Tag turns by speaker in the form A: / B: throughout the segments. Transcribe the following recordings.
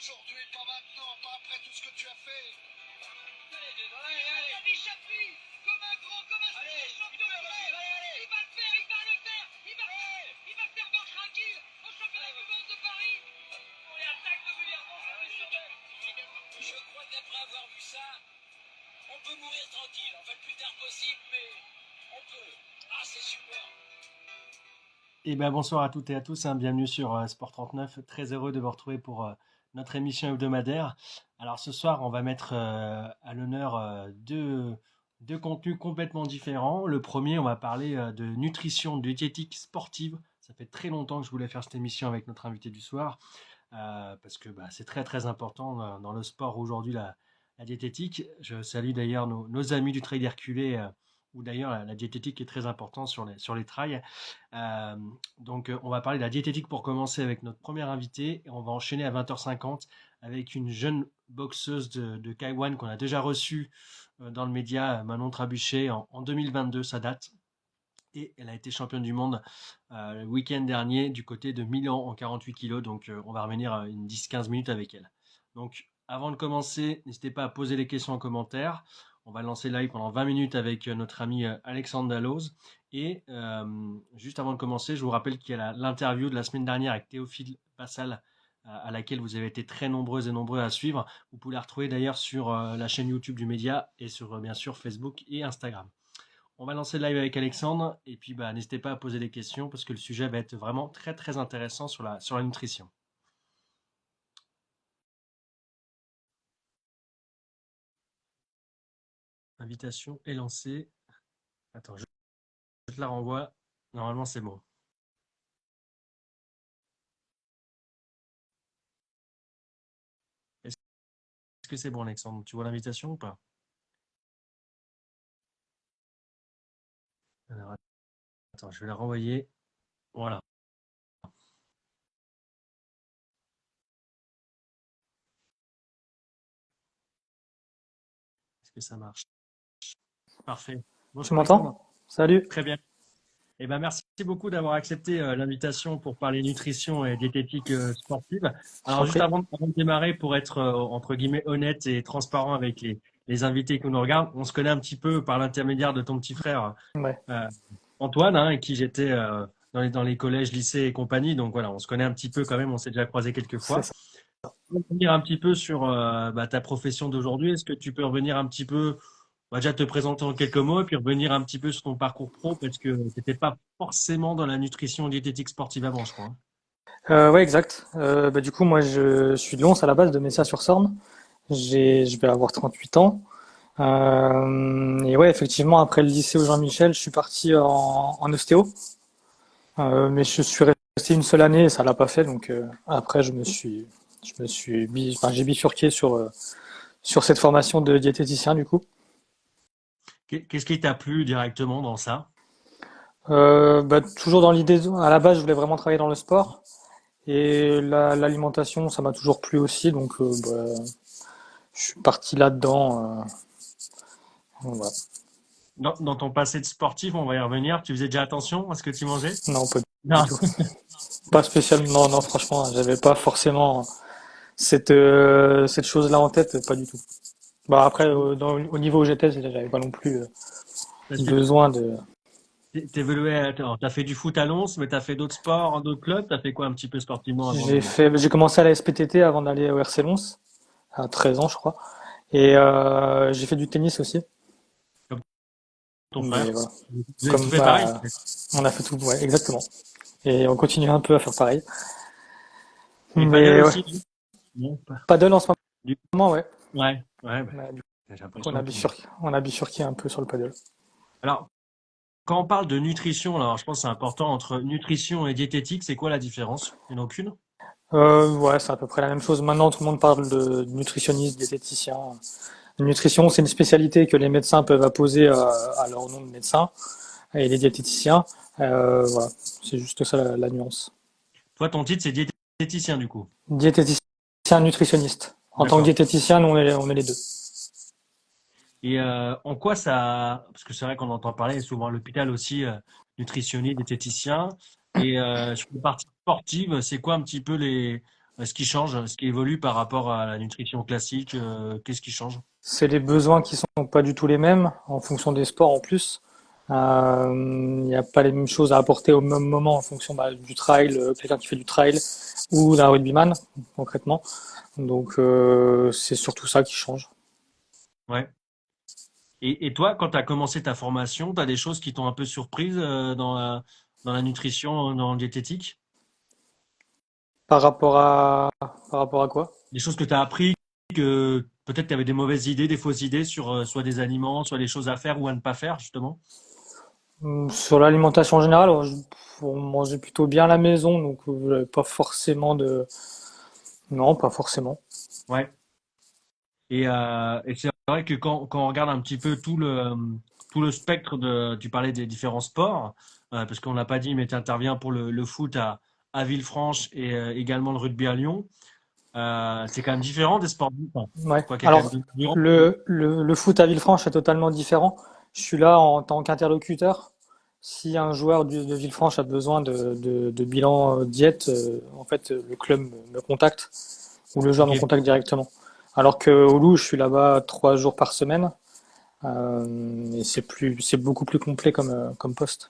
A: aujourd'hui, pas maintenant, pas après tout ce que tu as fait.
B: Allez. Xavi Chapuis, comme un grand, comme un champion du monde. Il va le faire, il va le faire. Il va faire marche tranquille au championnat du monde de Paris. On les attaque régulièrement.
C: Je crois qu'après avoir vu ça, on peut mourir tranquille. Enfin, le plus tard possible, mais on peut. Ah, c'est super.
D: Eh ben, bonsoir à toutes et à tous, hein, bienvenue sur Sport 39. Très heureux de vous retrouver pour notre émission hebdomadaire. Alors ce soir, on va mettre à l'honneur deux contenus complètement différents. Le premier, on va parler de nutrition, de diététique sportive. Ça fait très longtemps que je voulais faire cette émission avec notre invité du soir, parce que c'est très très important dans le sport aujourd'hui, la diététique. Je salue d'ailleurs nos amis du Trail d'Herculé, où d'ailleurs la diététique est très importante sur les trails. Euh, donc, on va parler de la diététique pour commencer avec notre premier invité et on va enchaîner à 20h50 avec une jeune boxeuse de Taïwan qu'on a déjà reçue dans le média, Manon Trabuchet, en 2022, ça date. Et elle a été championne du monde le week-end dernier du côté de Milan en 48 kilos. Donc, on va revenir une 10-15 minutes avec elle. Donc, avant de commencer, n'hésitez pas à poser les questions en commentaire. On va lancer live pendant 20 minutes avec notre ami Alexandre Dalloz. Et juste avant de commencer, je vous rappelle qu'il y a l'interview de la semaine dernière avec Théophile Passal, à laquelle vous avez été très nombreuses et nombreux à suivre. Vous pouvez la retrouver d'ailleurs sur la chaîne YouTube du média et sur bien sûr Facebook et Instagram. On va lancer le live avec Alexandre et puis n'hésitez pas à poser des questions parce que le sujet va être vraiment très très intéressant sur la nutrition. Invitation est lancée. Attends, je te la renvoie. Normalement, c'est bon. Est-ce que c'est bon, Alexandre? Tu vois l'invitation ou pas? Alors, attends, je vais la renvoyer. Voilà. Est-ce que ça marche? Parfait.
E: Tu
D: Bonsoir, Alexandre.
E: m'entends? Salut.
D: Très bien. Eh ben, merci beaucoup d'avoir accepté l'invitation pour parler nutrition et diététique sportive.
E: Je
D: Alors,
E: t'en
D: juste
E: prie.
D: avant de démarrer, pour être entre guillemets honnête et transparent avec les invités qui nous regardent, on se connaît un petit peu par l'intermédiaire de ton petit frère
E: Ouais.
D: Antoine, hein, avec qui j'étais dans les collèges, lycées et compagnie. Donc voilà, on se connaît un petit peu quand même, on s'est déjà croisé quelques
E: C'est
D: fois.
E: ça.
D: Pour revenir un petit peu sur ta profession d'aujourd'hui, est-ce que tu peux revenir un petit peu, déjà te présenter en quelques mots et puis revenir un petit peu sur ton parcours pro parce que tu n'étais pas forcément dans la nutrition diététique sportive avant, je crois, hein.
E: Ouais, exact. Du coup, moi, je suis de Lons à la base, de Messa-sur-Sorne. Je vais avoir 38 ans. Et ouais, effectivement, après le lycée au Jean-Michel, je suis parti en ostéo. Mais je suis resté une seule année et ça l'a pas fait. Donc après, j'ai bifurqué sur cette formation de diététicien du coup.
D: Qu'est-ce qui t'a plu directement dans ça?
E: Toujours dans l'idée, à la base, je voulais vraiment travailler dans le sport. Et l'alimentation, ça m'a toujours plu aussi, donc je suis parti là-dedans. Voilà.
D: Dans ton passé de sportif, on va y revenir, tu faisais déjà attention à ce que tu mangeais?
E: Non, pas du
D: Non.
E: tout. Pas spécialement, non, franchement, j'avais pas forcément cette chose-là en tête, pas du tout. Bah après, au niveau où j'étais, j'avais pas non plus
D: Parce que
E: besoin de.
D: t'évoluais, t'as fait du foot à Lons, mais t'as fait d'autres sports, d'autres clubs, t'as fait quoi un petit peu sportivement avant de...
E: J'ai commencé à la SPTT avant d'aller au RC Lens, à 13 ans, je crois. Et j'ai fait du tennis aussi.
D: Comme ton
E: Mais
D: frère?
E: voilà.
D: Vous avez tout
E: Comme
D: fait pareil?
E: on a fait tout, ouais, exactement. Et on continue un peu à faire pareil.
D: Et paddle
E: Mais ouais,
D: aussi? Non, pas.
E: paddle en ce
D: Du-
E: moment, ouais.
D: Ouais,
E: Du
D: j'ai
E: coup,
D: l'impression que...
E: on a bifurqué un peu sur le paddle.
D: Alors, quand on parle de nutrition, alors je pense que c'est important entre nutrition et diététique, c'est quoi la différence? Il n'y en a aucune?
E: Ouais, c'est à peu près la même chose. Maintenant, tout le monde parle de nutritionniste, diététicien. La nutrition, c'est une spécialité que les médecins peuvent apposer à leur nom de médecin et les diététiciens. Voilà, c'est juste ça la nuance.
D: Toi, ton titre, c'est diététicien du coup.
E: Diététicien, nutritionniste. En tant que
D: D'accord.
E: diététicien, nous, on est les deux.
D: Et en quoi ça... Parce que c'est vrai qu'on entend parler souvent à l'hôpital aussi, nutritionniste, diététicien. Et sur la partie sportive, c'est quoi un petit peu ce qui change, ce qui évolue par rapport à la nutrition classique, qu'est-ce qui change?
E: C'est les besoins qui sont pas du tout les mêmes en fonction des sports en plus. Il n'y a pas les mêmes choses à apporter au même moment en fonction du trail, quelqu'un qui fait du trail ou d'un rugbyman concrètement. Donc c'est surtout ça qui change.
D: Ouais. Et toi, quand tu as commencé ta formation, tu as des choses qui t'ont un peu surprise dans la nutrition, dans le diététique?
E: Par rapport à par rapport à quoi?
D: Des choses que tu as appris, que peut-être tu avais des mauvaises idées, des fausses idées sur soit des aliments, soit les choses à faire ou à ne pas faire, justement?
E: Sur l'alimentation en général, on mangeait plutôt bien à la maison, donc j'avais pas forcément de non, pas forcément.
D: Ouais. Et c'est vrai que quand on regarde un petit peu tout le spectre tu parlais des différents sports, parce qu'on l'a pas dit, mais tu interviens pour le foot à Villefranche et également le rugby à Lyon. C'est quand même différent des sports. Enfin,
E: Ouais.
D: quoi qu'il y a quand même
E: Alors,
D: des nuances.
E: le foot à Villefranche est totalement différent. Je suis là en tant qu'interlocuteur. Si un joueur de Villefranche a besoin de bilan diète, en fait, le club me contacte ou le joueur me
D: Ok.
E: contacte directement. Alors que au Loup, je suis là-bas 3 jours par semaine et c'est beaucoup plus complet comme poste.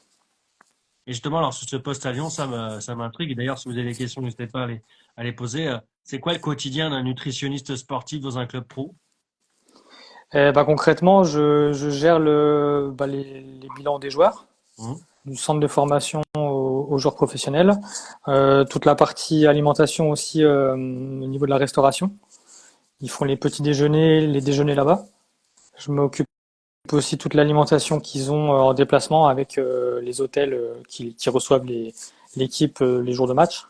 D: Et justement, alors sur ce poste à Lyon, ça m'intrigue. Et d'ailleurs, si vous avez des questions, n'hésitez pas à les poser. C'est quoi le quotidien d'un nutritionniste sportif dans un club pro?
E: Et bah, concrètement, je gère les bilans des joueurs,
D: Mhm.
E: du centre de formation aux joueurs professionnels, toute la partie alimentation aussi au niveau de la restauration. Ils font les petits déjeuners, les déjeuners là-bas. Je m'occupe aussi toute l'alimentation qu'ils ont en déplacement avec les hôtels qui reçoivent l'équipe les jours de match.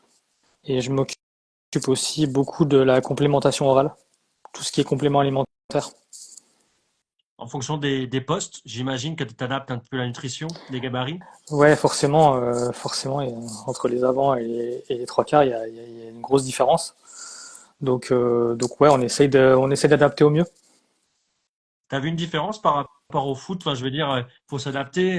E: Et je m'occupe aussi beaucoup de la complémentation orale, tout ce qui est complément alimentaire.
D: En fonction des postes, j'imagine que tu t'adaptes un peu la nutrition, des gabarits.
E: Ouais, forcément, entre les avants et les trois quarts, il y a une grosse différence. Donc ouais, on essaye d'adapter au mieux.
D: T'as vu une différence par rapport au foot? Enfin, je veux dire, faut s'adapter.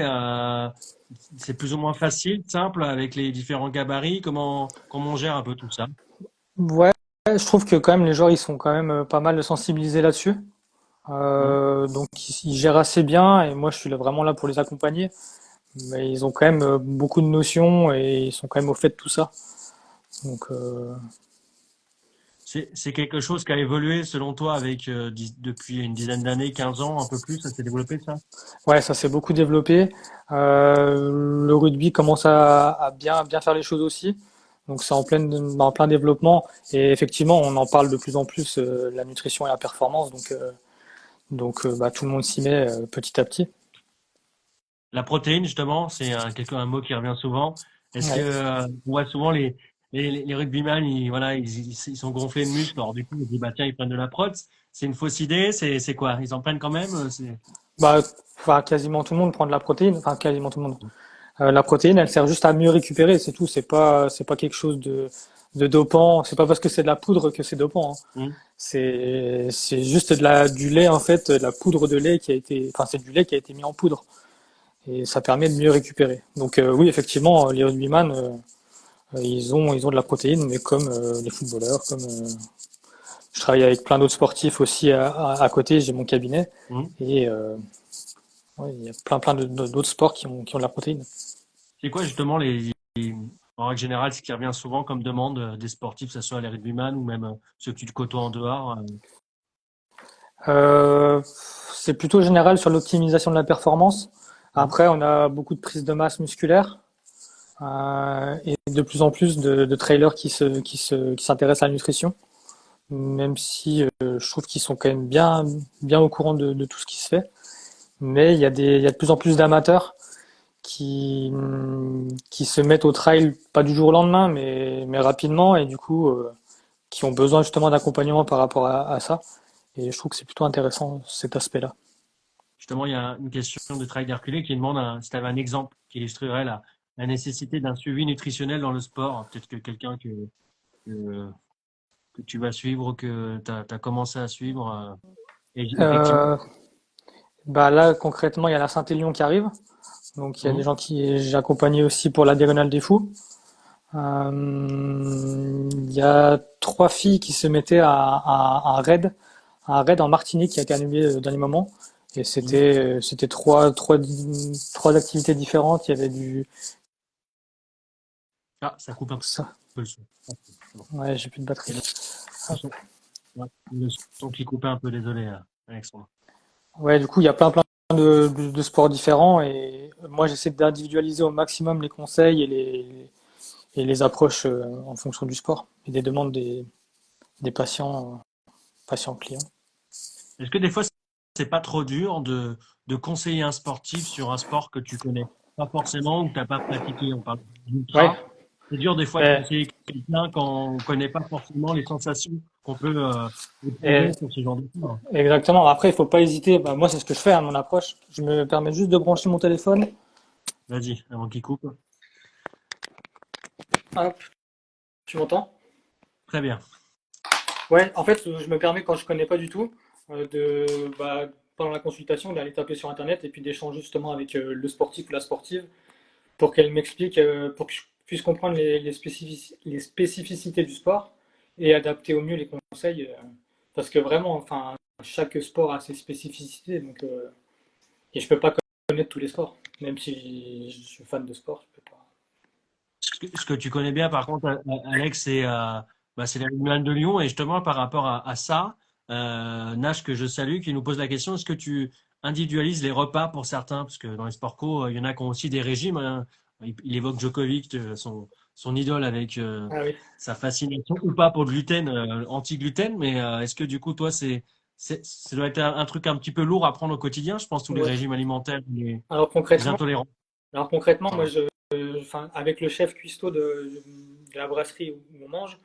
D: C'est plus ou moins facile, simple avec les différents gabarits. Comment on gère un peu tout ça?
E: Ouais, je trouve que quand même les joueurs ils sont quand même pas mal sensibilisés là-dessus.
D: Hmm.
E: Donc ils gèrent assez bien et moi je suis vraiment là pour les accompagner. Mais ils ont quand même beaucoup de notions et ils sont quand même au fait de tout ça. Donc
D: C'est quelque chose qui a évolué selon toi avec depuis une dizaine d'années, 15 ans, un peu plus, ça s'est développé ça?
E: ouais, ça s'est beaucoup développé. Le rugby commence à bien faire les choses aussi. Donc c'est en plein développement et effectivement on en parle de plus en plus la nutrition et la performance. Donc tout le monde s'y met petit à petit.
D: La protéine, justement, c'est un mot qui revient souvent. Est-ce que
E: Ouais.
D: on voit souvent les rugbyman, ils sont gonflés de muscles. Alors du coup, on dit bah tiens, ils prennent de la prot. C'est une fausse idée. C'est quoi? Ils en prennent quand même?
E: Bah, enfin, quasiment tout le monde prend de la protéine. Enfin quasiment tout le monde. La protéine, elle sert juste à mieux récupérer, c'est tout. C'est pas quelque chose de dopant. C'est pas parce que c'est de la poudre que c'est dopant, hein.
D: Hmm.
E: C'est juste du lait en fait, de la poudre de lait qui a été, enfin c'est du lait qui a été mis en poudre et ça permet de mieux récupérer. Donc oui effectivement les rugbyman ils ont de la protéine mais comme les footballeurs, comme je travaille avec plein d'autres sportifs aussi à côté, j'ai mon cabinet
D: Hmm.
E: et ouais, il y a d'autres sports qui ont de la protéine.
D: C'est quoi justement en règle générale, ce qui revient souvent comme demande des sportifs, que ce soit les rugbyman ou même ceux que tu côtoies en dehors?
E: Euh, c'est plutôt général sur l'optimisation de la performance.
D: Hmm.
E: Après, on a beaucoup de prise de masse musculaire et de plus en plus de trailers qui s'intéressent à la nutrition, même si je trouve qu'ils sont quand même bien au courant de tout ce qui se fait. Mais il y a de plus en plus d'amateurs qui se mettent au trail, pas du jour au lendemain, mais rapidement, et du coup, qui ont besoin justement d'accompagnement par rapport à ça. Et je trouve que c'est plutôt intéressant cet aspect-là.
D: Justement, il y a une question de travail d'Herculé qui demande si tu avais un exemple qui illustrerait la nécessité d'un suivi nutritionnel dans le sport. Peut-être que quelqu'un que, que tu vas suivre ou que tu as commencé à suivre. Et effectivement.
E: Euh, Bah là, concrètement, il y a la Saint-Élion qui arrive. Donc, il y a des
D: Mhm.
E: gens qui j'ai accompagné aussi pour la Diagonale des Fous. Il y a trois filles qui se mettaient à un raid en Martinique qui a été annulé au dernier moment. Et
D: Mhm.
E: c'était trois activités différentes. Il y avait du,
D: Ah, ça coupe un
E: ça.
D: peu le son. Ok, c'est bon.
E: Ouais, j'ai plus de
D: Et
E: batterie.
D: là, le
E: Hop.
D: son, ouais, le son qui coupait un peu, désolé, Alexandre.
E: Ouais, du coup, il y a plein de sports différents et moi, j'essaie d'individualiser au maximum les conseils et les approches en fonction du sport et des demandes des patients clients.
D: Est-ce que des fois, c'est pas trop dur de conseiller un sportif sur un sport que tu connais pas forcément ou que tu n'as pas pratiqué? On parle
E: Ouais,
D: d'ultra. C'est dur des fois de
E: mais,
D: conseiller quelqu'un quand on connaît pas forcément les sensations qu'on peut éprouver
E: et-
D: sur ce genre de sport.
E: exactement. Après, il faut pas hésiter. Bah, moi, c'est ce que je fais à mon approche. Je me permets juste de brancher mon téléphone.
D: Vas-y, avant qu'il coupe.
E: Hop, tu m'entends?
D: Très bien.
E: Ouais, en fait, je me permets quand je connais pas du tout pendant la consultation d'aller taper sur Internet et puis d'échanger justement avec le sportif ou la sportive pour qu'elle m'explique, pour que je puisse comprendre les spécificités du sport et adapter au mieux les conseils. Parce que vraiment, enfin, chaque sport a ses spécificités, donc et je peux pas connaître tous les sports, même si je suis fan de sport, je peux pas.
D: Ce que tu connais bien, par contre, Alex, c'est les Rugbyman de Lyon. Et justement, par rapport à ça, Nash, que je salue, qui nous pose la question, est-ce que tu individualises les repas pour certains? Parce que dans les sports co, il y en a qui ont aussi des régimes, hein. Il évoque Djokovic, son idole, avec
E: Ah oui.
D: sa fascination, ou pas pour le gluten, anti-gluten. Mais est-ce que du coup, toi, ça doit être un truc un petit peu lourd à prendre au quotidien, je pense, tous les
E: Ouais.
D: régimes alimentaires,
E: Alors
D: les
E: concrètement,
D: intolérants.
E: alors concrètement, moi,
D: Pardon.
E: enfin, avec le chef cuistot de la brasserie où on mange,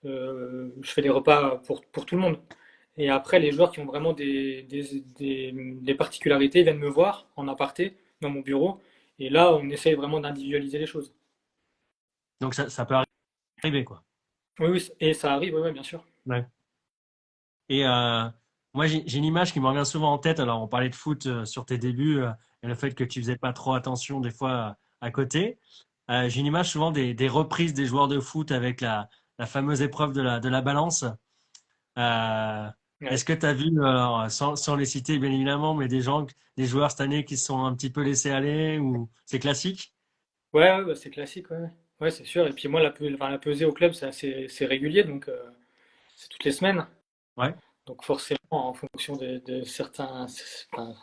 E: je fais des repas pour tout le monde. Et après, les joueurs qui ont vraiment des particularités viennent me voir en aparté dans mon bureau. Et là, on essaye vraiment d'individualiser les choses.
D: Donc ça peut arriver, quoi.
E: Oui, oui, et ça arrive, oui, oui, bien sûr.
D: Ouais. Et moi, j'ai une image qui me revient souvent en tête. Alors, on parlait de foot sur tes débuts et le fait que tu faisais pas trop attention des fois à côté. J'ai une image souvent des reprises des joueurs de foot avec la fameuse épreuve de la balance. Euh,
E: Ouais,
D: est-ce que tu as vu, alors, sans les citer bien évidemment, mais des joueurs cette année qui se sont un petit peu laissés aller ou c'est classique?
E: ouais, ouais, bah, c'est classique, ouais. Ouais, c'est sûr. Et puis moi, enfin, la pesée au club, c'est régulier, donc c'est toutes les semaines.
D: Ouais.
E: Donc forcément, en fonction de certains, enfin,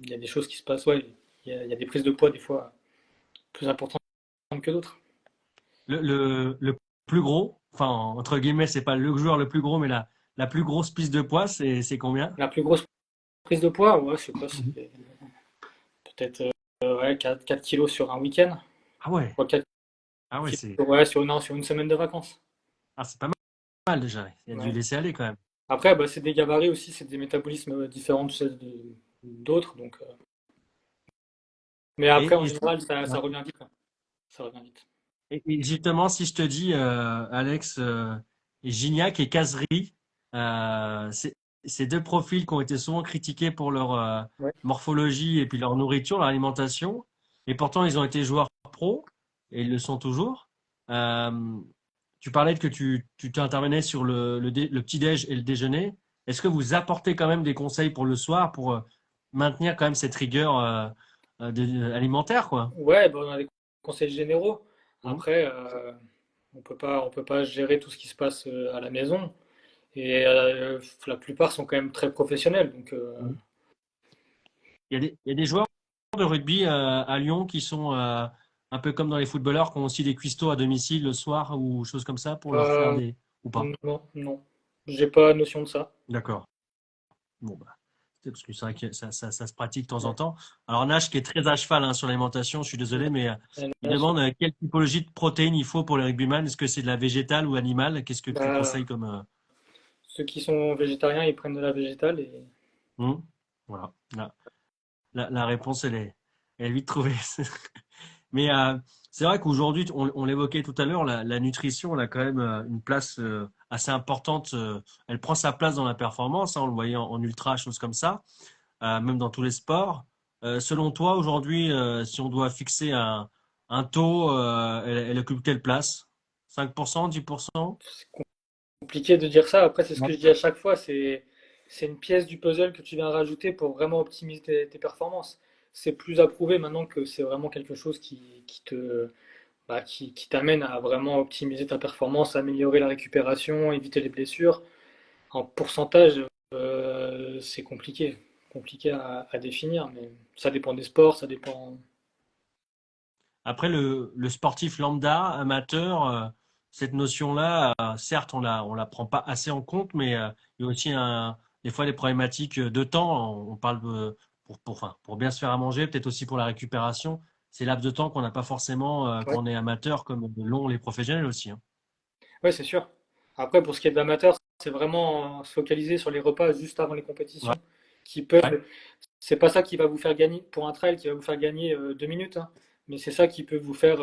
E: il y a des choses qui se passent, ouais. Il y a des prises de poids des fois plus importantes que d'autres.
D: Le plus gros, enfin, entre guillemets, c'est pas le joueur le plus gros, mais la plus grosse piste de poids, c'est combien?
E: La plus grosse prise de poids, ouais, je sais pas,
D: Mhm.
E: c'est peut-être ouais, 4 kilos sur un week-end.
D: Ah ouais,
E: Ouais, 4
D: ah ouais,
E: kilos, ouais, non, sur une semaine de vacances.
D: c'est pas mal déjà. Il y a dû
E: Ouais.
D: laisser aller quand même.
E: Après, bah, c'est des gabarits aussi, c'est des métabolismes différents de ceux d'autres. Donc, mais après, en
D: Et,
E: général, ça
D: ouais.
E: revient vite, hein. Ça revient vite.
D: Et justement, si je te dis, Alex, Gignac et Cazerie, c'est deux profils qui ont été souvent critiqués pour leur
E: Ouais.
D: morphologie et puis leur nourriture, leur alimentation, et pourtant ils ont été joueurs pro et ils le sont toujours. Euh, Tu parlais que tu t'intervenais sur le petit-déj et le déjeuner. Est-ce que vous apportez quand même des conseils pour le soir pour maintenir quand même cette rigueur alimentaire, quoi?
E: Ouais, bah, on a des conseils généraux.
D: Mhm.
E: Après, on peut pas gérer tout ce qui se passe à la maison. Et la plupart sont quand même très professionnels. Donc,
D: Mhm. Il y a des joueurs de rugby à Lyon qui sont un peu comme dans les footballeurs, qui ont aussi des cuistots à domicile le soir ou choses comme ça pour leur faire
E: euh,
D: des... ou pas.
E: non, non, j'ai pas notion de ça.
D: D'accord. Bon, bah, parce que c'est vrai que ça se pratique de temps en
E: Ouais.
D: temps. Alors Nash, qui est très à cheval hein, sur l'alimentation, je suis désolé, mais il
E: NH,
D: demande quelle typologie de protéines il faut pour les rugbyman. Est-ce que c'est de la végétale ou animale? Qu'est-ce que tu
E: bah,
D: conseilles comme...
E: ceux qui sont végétariens, ils prennent de la végétale et
D: hmm. Voilà. La réponse, elle est vite trouvée. Mais c'est vrai qu'aujourd'hui, on l'évoquait tout à l'heure, la nutrition, elle a quand même une place assez importante. Elle prend sa place dans la performance, hein, on le voyait en ultra, choses comme ça, même dans tous les sports. Selon toi, aujourd'hui, si on doit fixer un taux, elle occupe quelle place? 5%, 10%?
E: compliqué de dire ça. Après, c'est ce
D: Ouais.
E: que je dis à chaque fois, c'est une pièce du puzzle que tu viens rajouter pour vraiment optimiser tes performances. C'est plus approuvé maintenant que c'est vraiment quelque chose qui t'amène à vraiment optimiser ta performance, améliorer la récupération, éviter les blessures. En pourcentage, c'est compliqué à définir, mais ça dépend des sports, ça dépend.
D: Après, le sportif lambda, amateur, cette notion-là, certes, on la prend pas assez en compte, mais il y a aussi des fois des problématiques de temps. On parle enfin, pour bien se faire à manger, peut-être aussi pour la récupération. C'est laps de temps qu'on n'a pas forcément
E: Ouais,
D: quand on est amateur, comme l'ont les professionnels aussi, hein.
E: ouais, c'est sûr. Après, pour ce qui est de l'amateur, c'est vraiment se focaliser sur les repas juste avant les
D: Ouais,
E: compétitions, qui
D: ouais.
E: peuvent. C'est pas ça qui va vous faire gagner pour un trail, qui va vous faire gagner 2 minutes, hein, mais c'est ça qui peut vous faire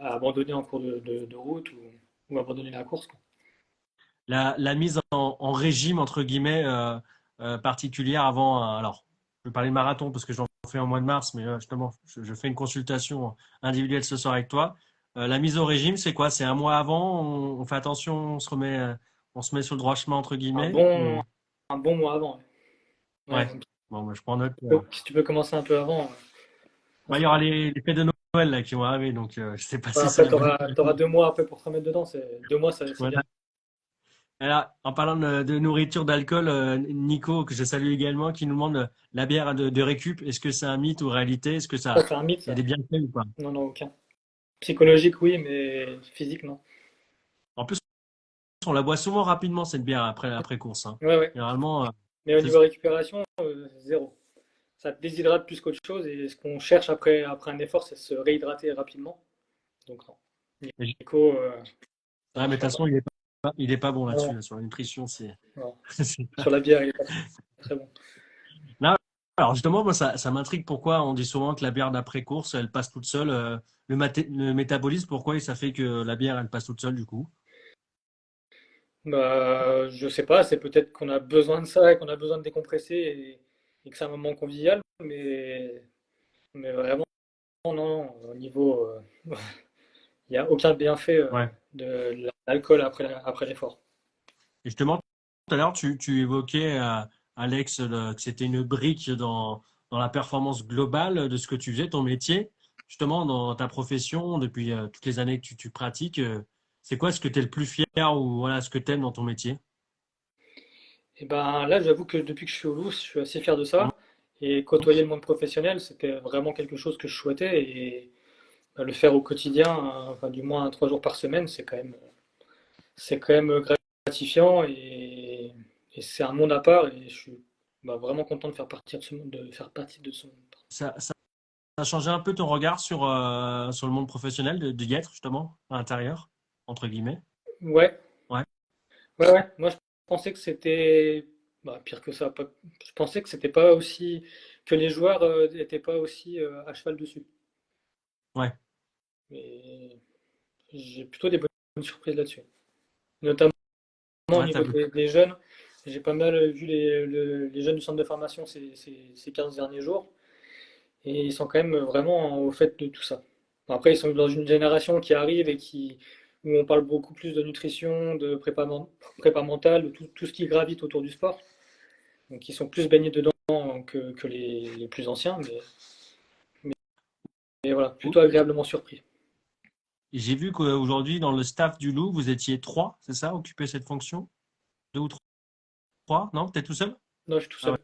E: abandonner en cours de route ou abandonner la course, quoi.
D: La mise en régime, entre guillemets, particulière avant, alors, je vais parler marathon parce que j'en fais en mois de mars, mais justement, je fais une consultation individuelle ce soir avec toi. La mise au régime, c'est quoi? C'est un mois avant, on fait attention, on se met sur le droit chemin, entre
E: Un
D: guillemets,
E: bon,
D: ou...
E: un bon mois avant. Ouais.
D: Ouais. Bon, bah, je prends note.
E: Si tu peux commencer un peu avant, ça
D: Bah, il y
E: serait
D: aura
E: bien.
D: les fêtes de Noël là, qui vont arriver, donc je sais pas
E: Ouais,
D: si c'est
E: après,
D: la bonne
E: tu auras 2 mois après pour te remettre dedans. 2 mois, c'est bien.
D: Voilà. Alors, en parlant de nourriture, d'alcool, Nico, que je salue également, qui nous demande la bière de récup. Est-ce que c'est un mythe ou réalité? Est-ce que
E: Ça,
D: ça,
E: c'est un mythe,
D: il y a
E: ça.
D: des bienfaits ou pas?
E: Non, non, aucun. Psychologique, oui, mais physique, non.
D: En plus, on la boit souvent rapidement, cette bière, après course, hein.
E: Ouais, ouais.
D: Généralement,
E: Mais au
D: c'est
E: niveau récupération, zéro. Ça te déshydrate plus qu'autre chose et ce qu'on cherche après un effort, c'est se réhydrater rapidement. Donc, non. Nico, ça
D: ouais, mais de toute
E: marchera pas.
D: façon, il est pas bon là-dessus,
E: Non,
D: là, sur la nutrition, c'est,
E: non.
D: c'est
E: Sur la bière, il est pas très bon.
D: Non, alors justement, moi, ça m'intrigue pourquoi on dit souvent que la bière d'après-course, elle passe toute seule. Le métabolisme, pourquoi ça fait que la bière, elle passe toute seule du coup?
E: Bah, je sais pas, c'est peut-être qu'on a besoin de ça et qu'on a besoin de décompresser et que c'est un moment convivial, mais vraiment, non, non, au niveau, il n'y a aucun bienfait
D: Ouais.
E: de l'alcool après l'effort.
D: Et justement, tout à l'heure, tu évoquais, Alex, que c'était une brique dans la performance globale de ce que tu faisais, ton métier. Justement, dans ta profession, depuis toutes les années que tu pratiques, c'est quoi ce que tu es le plus fier ou voilà, ce que tu aimes dans ton métier?
E: Et ben là, j'avoue que depuis que je suis au Loup, je suis assez fier de
D: Mhm.
E: ça. Et côtoyer le monde professionnel, c'était vraiment quelque chose que je souhaitais. Et le faire au quotidien, enfin, du moins 3 jours par semaine, c'est quand même gratifiant et c'est un monde à part. Et je suis vraiment content de faire partie de ce monde, de faire partie de ce monde.
D: Ça a changé un peu ton regard sur le monde professionnel d'y être, justement, à l'intérieur, entre guillemets.
E: Ouais,
D: Ouais.
E: ouais, ouais. Moi, je pensais que c'était pire que ça. Je pensais que c'était pas aussi, que les joueurs n'étaient pas aussi à cheval dessus.
D: Ouais.
E: Mais j'ai plutôt des bonnes surprises là-dessus. Notamment au
D: Ouais,
E: niveau des jeunes. J'ai pas mal vu les jeunes du centre de formation ces 15 derniers jours. Et ils sont quand même vraiment au fait de tout ça. Bon, après, ils sont dans une génération qui arrive où on parle beaucoup plus de nutrition, de prépa mentale, de tout ce qui gravite autour du sport. Donc ils sont plus baignés dedans que les plus anciens. Mais voilà, plutôt agréablement surpris.
D: J'ai vu qu'aujourd'hui, dans le staff du Loup, vous étiez trois, c'est ça, occuper cette fonction? Deux ou trois? Non, peut-être tout seul?
E: Non, je suis tout
D: Ah ouais.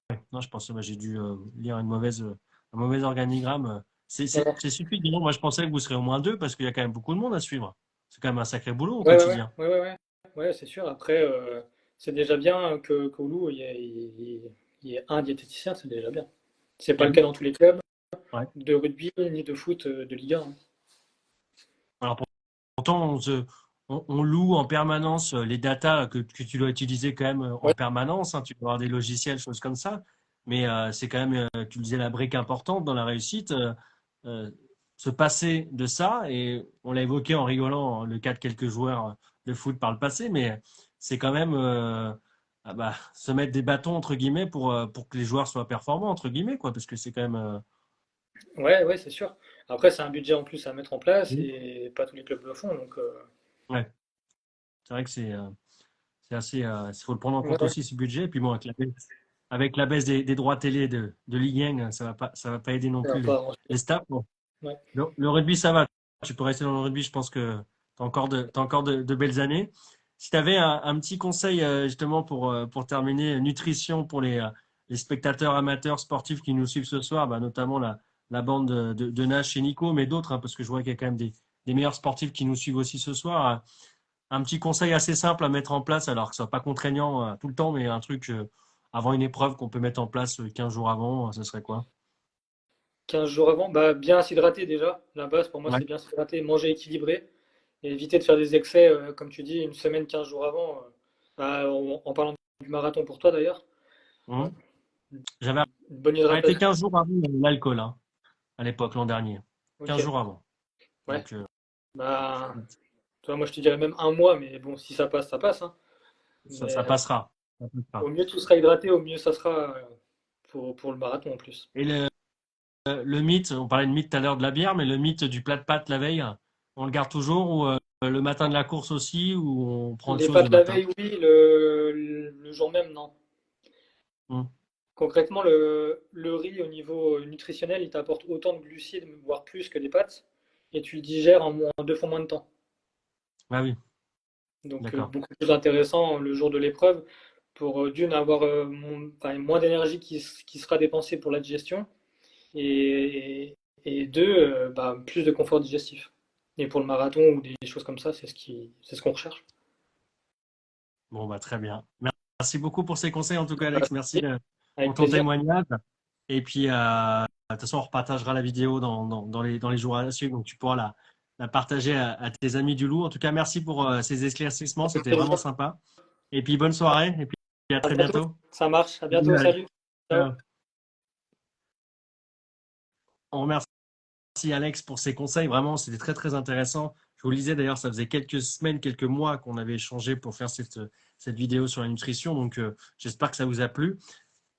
E: seul.
D: Non, je pensais, j'ai dû lire un mauvais organigramme.
E: Ouais,
D: C'est suffisant. Moi, je pensais que vous serez au moins deux parce qu'il y a quand même beaucoup de monde à suivre. C'est quand même un sacré boulot au
E: ouais, ouais, ouais,
D: quotidien.
E: ouais, ouais, ouais. Ouais, c'est sûr. Après, c'est déjà bien qu'au Loup, il y ait un diététicien, c'est déjà bien. C'est pas
D: Eh
E: le
D: oui.
E: cas dans tous les clubs
D: Ouais.
E: de rugby ni de foot de Ligue 1, hein.
D: Alors pourtant, on loue en permanence les datas que tu dois utiliser quand même en
E: Ouais,
D: permanence, hein. Tu peux avoir des logiciels, choses comme ça. Mais c'est quand même, tu le disais, la brique importante dans la réussite. Euh, Se passer de ça, et on l'a évoqué en rigolant, le cas de quelques joueurs de foot par le passé, mais c'est quand même se mettre des bâtons, entre guillemets, pour que les joueurs soient performants, entre guillemets, quoi, parce que c'est quand même...
E: ouais, ouais, c'est sûr. Après, c'est un budget en plus à mettre en place
D: Oui.
E: et pas tous les clubs le font. Donc,
D: Ouais. C'est vrai que c'est assez. Il faut le prendre en compte
E: Ouais,
D: aussi ce budget. Et puis bon, avec la baisse des droits télé de Ligue 1, ça va pas aider non
E: ça va
D: plus
E: pas arranger.
D: les staffs. Bon.
E: Ouais.
D: Le rugby, ça va. Tu peux rester dans le rugby. Je pense que t'as encore de belles années. Si tu avais un petit conseil justement pour terminer, nutrition pour les spectateurs amateurs sportifs qui nous suivent ce soir, bah, notamment la bande de Nash et Nico, mais d'autres, hein, parce que je vois qu'il y a quand même des meilleurs sportifs qui nous suivent aussi ce soir. Un petit conseil assez simple à mettre en place, alors que ce soit pas contraignant tout le temps, mais un truc avant une épreuve qu'on peut mettre en place 15 jours avant, ce serait quoi?
E: 15 jours avant, bah, bien s'hydrater déjà. La base pour moi,
D: Ouais.
E: c'est bien s'hydrater, manger équilibré et éviter de faire des excès, comme tu dis, une semaine, 15 jours avant. Bah, en parlant du marathon pour toi d'ailleurs,
D: Hum. J'avais
E: une bonne
D: arrêté
E: hydratation.
D: 15 jours avant l'alcool, hein, à l'époque, l'an dernier.
E: Ok,
D: 15 jours avant.
E: ouais.
D: Donc,
E: Bah, tu vois, moi je te dirais même un mois, mais bon, si ça passe, ça passe, hein.
D: ça
E: Mais
D: passera. Ça passera.
E: au mieux tu seras hydraté, au mieux ça sera pour le marathon en plus.
D: Et le mythe, on parlait de mythe tout à l'heure de la bière, mais le mythe du plat de pâtes la veille, on le garde toujours ou le matin de la course aussi, ou on prend autre
E: Les
D: chose le
E: pâtes la
D: matin?
E: veille, oui, le jour même, non.
D: Hum.
E: Concrètement, le riz au niveau nutritionnel, il t'apporte autant de glucides, voire plus que des pâtes, et tu le digères en 2 fois moins de temps.
D: Ah oui,
E: Donc
D: d'accord.
E: beaucoup plus intéressant le jour de l'épreuve pour d'une avoir enfin, moins d'énergie qui sera dépensée pour la digestion et, et deux bah, plus de confort digestif. Et pour le marathon ou des choses comme ça, c'est ce qu'on recherche.
D: Bon, bah, très bien. Merci beaucoup pour ces conseils, en tout cas, Alex. Merci pour
E: Avec
D: ton
E: plaisir.
D: témoignage. Et puis, de toute façon, on repartagera la vidéo dans les jours à suivre. Donc, tu pourras la partager à tes amis du loup. En tout cas, merci pour ces éclaircissements.
E: Avec
D: C'était vraiment
E: plaisir.
D: sympa. Et puis, bonne soirée. Et puis, à
E: À
D: très
E: bientôt.
D: bientôt.
E: Ça marche. À
D: Salut,
E: bientôt.
D: Alex.
E: Salut. Ciao.
D: Ciao. On remercie Alex pour ses conseils. Vraiment, c'était très, très intéressant. Je vous le disais d'ailleurs, ça faisait quelques semaines, quelques mois qu'on avait échangé pour faire cette vidéo sur la nutrition. Donc, j'espère que ça vous a plu.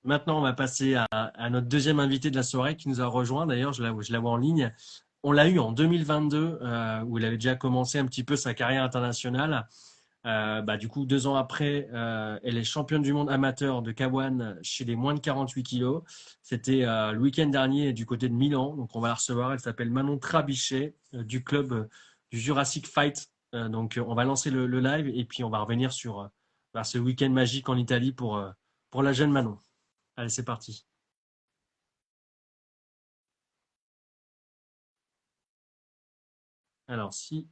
D: Maintenant, on va passer à notre deuxième invité de la soirée qui nous a rejoint. D'ailleurs, je la vois en ligne. On l'a eu en 2022, où il avait déjà commencé un petit peu sa carrière internationale. Bah, du coup, 2 ans après, elle est championne du monde amateur de K1 chez les moins de 48 kilos. C'était le week-end dernier du côté de Milan. Donc, on va la recevoir. Elle s'appelle Manon Trabichet du club du Jurassic Fight. Donc, on va lancer le live et puis on va revenir sur bah, ce week-end magique en Italie pour la jeune Manon. Allez, c'est parti. Alors, si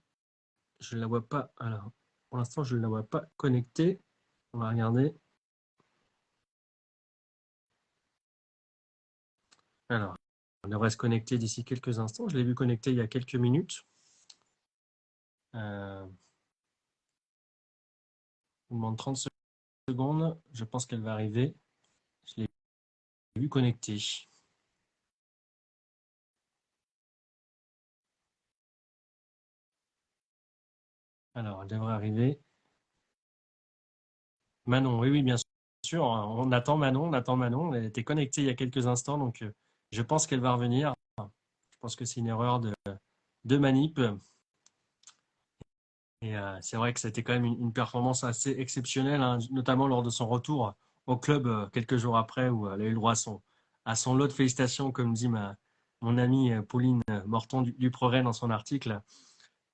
D: je ne la vois pas, alors pour l'instant, je ne la vois pas connectée. On va regarder. Alors, on devrait se connecter d'ici quelques instants. Je l'ai vu connecter il y a quelques minutes. Je vous demande 30 secondes. Je pense qu'elle va arriver. Je l'ai vu connecter. Alors, elle devrait arriver. Manon, oui, oui, bien sûr. On attend Manon, on attend Manon. Elle était connectée il y a quelques instants, donc je pense qu'elle va revenir. Je pense que c'est une erreur de manip. Et c'est vrai que c'était quand même une performance assez exceptionnelle, hein, notamment lors de son retour au club quelques jours après, où elle a eu le droit à son lot de félicitations, comme dit mon amie Pauline Morton du Progrès dans son article.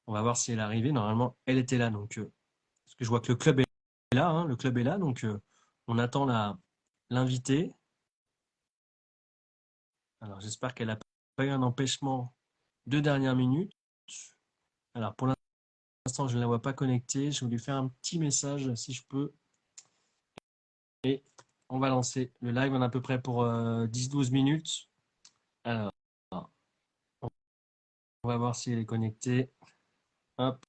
D: On va voir si elle est arrivée. Normalement, elle était là. Donc, parce que je vois que le club est là, hein, le club est là. Donc, on attend l'invité. Alors, j'espère qu'elle n'a pas eu un empêchement de dernière minute. Alors, pour l'instant, je ne la vois pas connectée. Je vais lui faire un petit message si je peux. Et on va lancer le live. On est à peu près pour 10-12 minutes. Alors, on va voir si elle est connectée. Hop.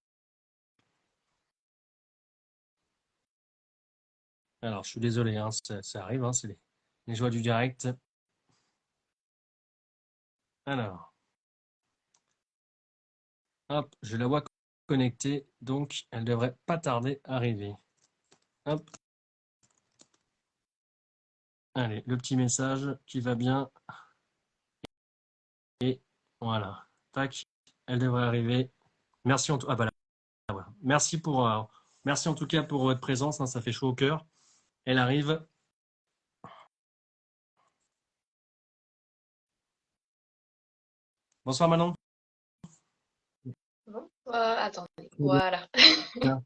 D: Alors, je suis désolé, hein, ça arrive, hein, c'est les joies du direct. Alors, hop, je la vois connectée, donc elle devrait pas tarder à arriver. Hop, allez, le petit message qui va bien. Et voilà, tac, elle devrait arriver. Merci, ah bah là, voilà. Merci Merci en tout cas pour votre présence, hein, ça fait chaud au cœur. Elle arrive. Bonsoir Manon.
F: Bon, attendez, voilà.
D: Bien.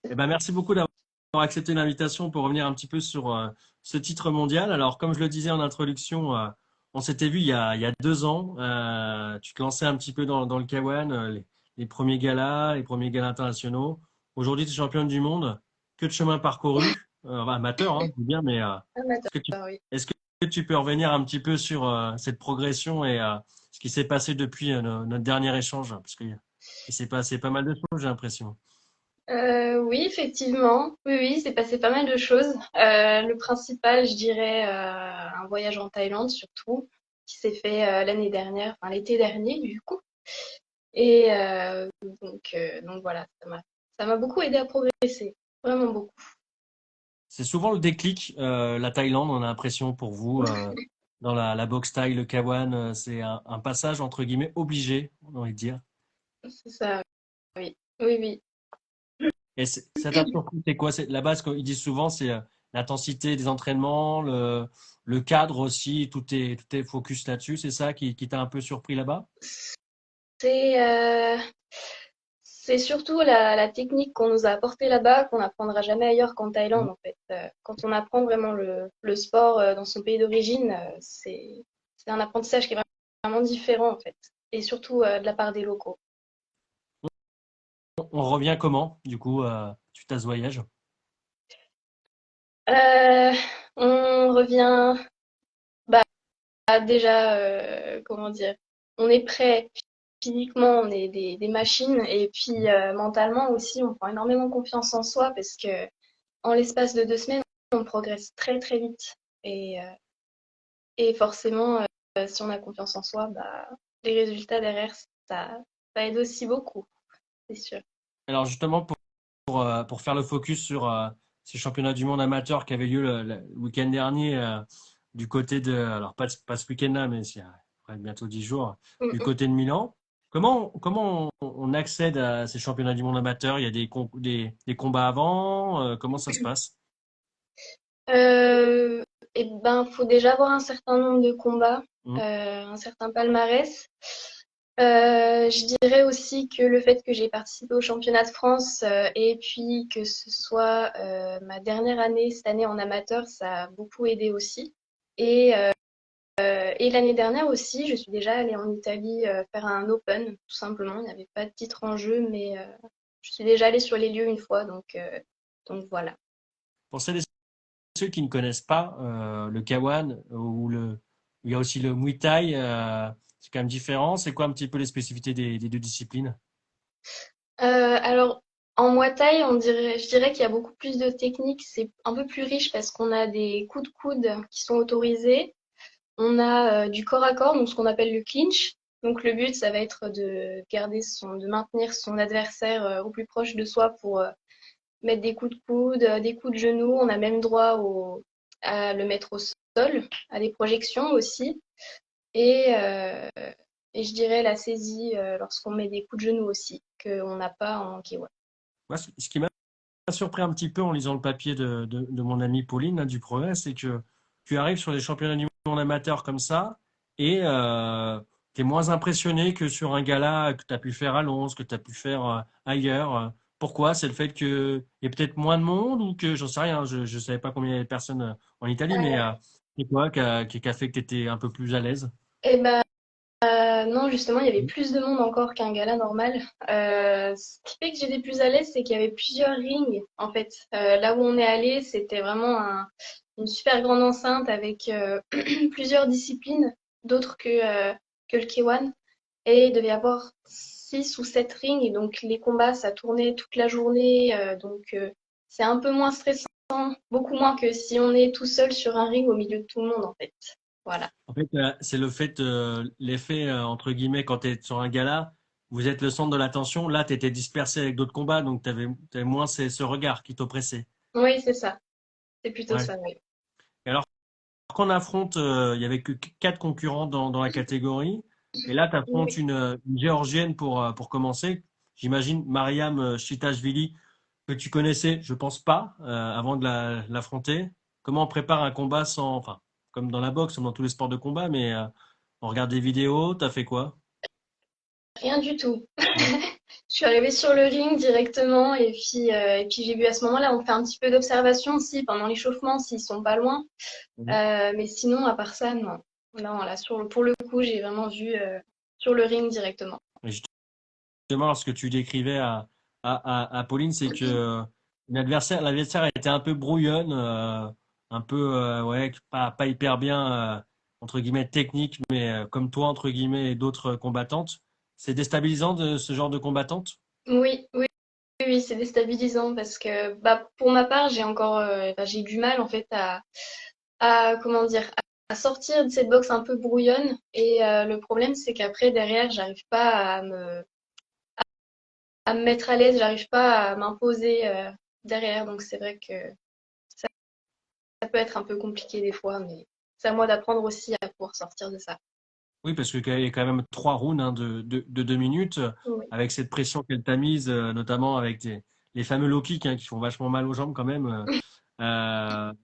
D: Eh ben, merci beaucoup d'avoir accepté l'invitation pour revenir un petit peu sur ce titre mondial. Alors, comme je le disais en introduction, on s'était vu il y a 2 ans. Tu te lançais un petit peu dans le K1, les premiers galas, les premiers galas internationaux. Aujourd'hui, tu es championne du monde. Que de chemin parcouru, enfin, amateur, hein, je dis bien, mais
F: Amateur, oui.
D: est-ce que tu peux revenir un petit peu sur cette progression et ce qui s'est passé depuis notre dernier échange? Parce qu'il s'est passé pas mal de choses, j'ai l'impression.
F: Oui, effectivement. Oui, oui, c'est passé pas mal de choses. Le principal, je dirais, un voyage en Thaïlande surtout, qui s'est fait l'année dernière, enfin l'été dernier du coup. Et donc voilà, ça m'a beaucoup aidé à progresser, vraiment beaucoup.
D: C'est souvent le déclic, la Thaïlande, on a l'impression pour vous, dans la boxe thaï, le K1, c'est un passage entre guillemets obligé, on a envie de dire.
F: C'est ça, oui. Oui, oui.
D: Et ça t'a surpris, c'est quoi? C'est la base, qu'ils disent souvent, c'est l'intensité des entraînements, le cadre aussi, tout est focus là-dessus. C'est ça qui t'a un peu surpris là-bas?
F: C'est c'est surtout la technique qu'on nous a apportée là-bas, qu'on n'apprendra jamais ailleurs qu'en Thaïlande, en fait. Quand on apprend vraiment le sport dans son pays d'origine, c'est un apprentissage qui est vraiment différent, en fait. Et surtout de la part des locaux.
D: On revient comment, du coup, suite à ce voyage?
F: Euh, on revient, bah, déjà, comment dire, on est prêt. Physiquement, on est des machines. Et puis, mentalement aussi, on prend énormément confiance en soi parce que en l'espace de 2 semaines, on progresse très très vite. Et forcément, si on a confiance en soi, bah, les résultats derrière, ça aide aussi beaucoup, c'est sûr.
D: Alors justement, pour faire le focus sur ces championnats du monde amateur qui avaient lieu le week-end dernier du côté de, alors pas ce week-end-là, mais c'est après bientôt 10 jours,
F: Mm,
D: du
F: mm.
D: côté de Milan. Comment on accède à ces championnats du monde amateur? Il y a des combats avant? Comment ça se passe?
F: Euh, et ben, faut déjà avoir un certain nombre de combats,
D: Hmm.
F: un certain palmarès. Je dirais aussi que le fait que j'ai participé au championnat de France et puis que ce soit ma dernière année, cette année en amateur, ça a beaucoup aidé aussi. Et, et l'année dernière aussi, je suis déjà allée en Italie faire un Open, tout simplement. Il n'y avait pas de titre en jeu, mais je suis déjà allée sur les lieux une fois, donc voilà.
D: Pour celles et ceux qui ne connaissent pas le K1 il y a aussi le Muay Thai, c'est quand même différent. C'est quoi un petit peu les spécificités des deux disciplines?
F: Alors, en Muay Thai, je dirais qu'il y a beaucoup plus de techniques. C'est un peu plus riche parce qu'on a des coups de coude qui sont autorisés. On a du corps à corps, donc ce qu'on appelle le clinch. Donc le but, ça va être de maintenir son adversaire au plus proche de soi pour mettre des coups de coude, des coups de genou. On a même droit à le mettre au sol, à des projections aussi. Et, euh, et je dirais la saisie lorsqu'on met des coups de genou aussi, qu'on n'a pas en K1.
D: Moi, ce qui m'a surpris un petit peu en lisant le papier de mon amie Pauline là, du Progrès, c'est que tu arrives sur les championnats du monde amateur comme ça et tu es moins impressionné que sur un gala que tu as pu faire à Lons, que tu as pu faire ailleurs. Pourquoi? C'est le fait qu'il y ait peut-être moins de monde ou que j'en sais rien, je ne savais pas combien il y avait de personnes en Italie, mais c'est quoi qui a fait que tu étais un peu plus à l'aise?
F: Et ben non, justement, il y avait plus de monde encore qu'un gala normal. Ce qui fait que j'étais plus à l'aise, c'est qu'il y avait plusieurs rings, en fait. Là où on est allé, c'était vraiment une super grande enceinte avec plusieurs disciplines, d'autres que le K1. Et il devait y avoir 6 ou 7 rings, et donc les combats, ça tournait toute la journée. Donc c'est un peu moins stressant, beaucoup moins que si on est tout seul sur un ring au milieu de tout le monde, en fait. Voilà.
D: En fait, c'est le fait, l'effet, entre guillemets, quand tu es sur un gala, vous êtes le centre de l'attention. Là, tu étais dispersé avec d'autres combats, donc tu avais moins ce regard qui t'oppressait.
F: Oui, c'est ça. C'est plutôt
D: Ouais.
F: ça, oui.
D: Et alors qu'on affronte, il y avait que 4 concurrents dans la catégorie. Et là, tu affrontes
F: Oui.
D: une Géorgienne pour commencer. J'imagine Mariam Chitashvili. que tu connaissais, je pense pas, avant de l'affronter. Comment on prépare un combat sans, enfin, comme dans la boxe, comme dans tous les sports de combat, mais on regarde des vidéos, t'as fait quoi?
F: Rien du tout.
D: Ouais.
F: Je suis arrivée sur le ring directement et puis j'ai vu à ce moment-là, on fait un petit peu d'observation aussi pendant l'échauffement s'ils sont pas loin.
D: Mhm.
F: Mais sinon, à part ça, non. Non, là, pour le coup, j'ai vraiment vu sur le ring directement.
D: Et justement, ce que tu décrivais à Pauline, c'est que l'adversaire était un peu brouillonne, un peu, ouais, pas hyper bien, entre guillemets, technique, mais comme toi, entre guillemets, et d'autres combattantes. C'est déstabilisant de ce genre de combattante?
F: Oui, oui, oui, c'est déstabilisant parce que bah, pour ma part, j'ai du mal en fait comment dire, à sortir de cette boxe un peu brouillonne. Et le problème, c'est qu'après, derrière, j'arrive pas à me mettre à l'aise, j'arrive pas à m'imposer derrière. Donc c'est vrai que ça, ça peut être un peu compliqué des fois, mais c'est à moi d'apprendre aussi à pouvoir sortir de ça.
D: Oui, parce qu'il y a quand même 3 rounds hein, de 2 minutes,
F: Oui.
D: avec cette pression qu'elle t'a mise, notamment avec les fameux low kicks hein, qui font vachement mal aux jambes quand même.